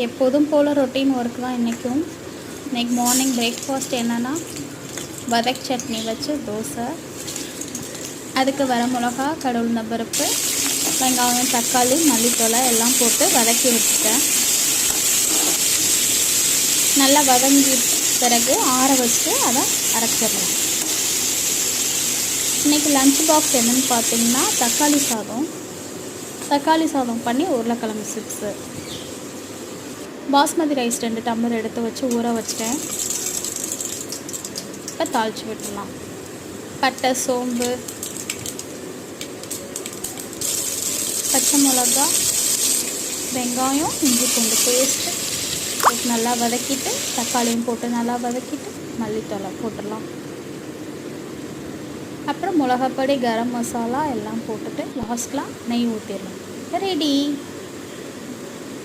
எப்போதும் போல் routine work தான் இன்றைக்கும். இன்றைக்கி மார்னிங் பிரேக்ஃபாஸ்ட் என்னென்னா வதக் சட்னி வச்சு தோசை, அதுக்கு வர மிளகா, கடவுளுந்த பருப்பு, வெங்காயம், தக்காளி, மல்லித்தழை எல்லாம் போட்டு வதக்கி வச்சுட்டேன். நல்லா வதங்கி பிறகு ஆற வச்சு அதை அரைச்சிடலாம். இன்றைக்கி லஞ்ச் பாக்ஸ் என்னென்னு பார்த்தீங்கன்னா தக்காளி சாதம் பண்ணி உருளைக்கிழங்கு சிப்ஸு. பாஸ்மதி ரைஸ் 2 டம்ளர் எடுத்து வச்சு ஊற வச்சிட்டேன். இப்போ தாளித்து விட்டுடலாம். பட்டை, சோம்பு, பச்சை மிளகா, வெங்காயம், இஞ்சி பூண்டு பேஸ்ட்டு நல்லா வதக்கிட்டு, தக்காளியும் போட்டு நல்லா வதக்கிட்டு மல்லித்தழை போட்டுடலாம். அப்புறம் மிளகாப்பொடி, கரம் மசாலா எல்லாம் போட்டுட்டு லாஸ்ட்டில் நெய் ஊற்றிடலாம். ரெடி.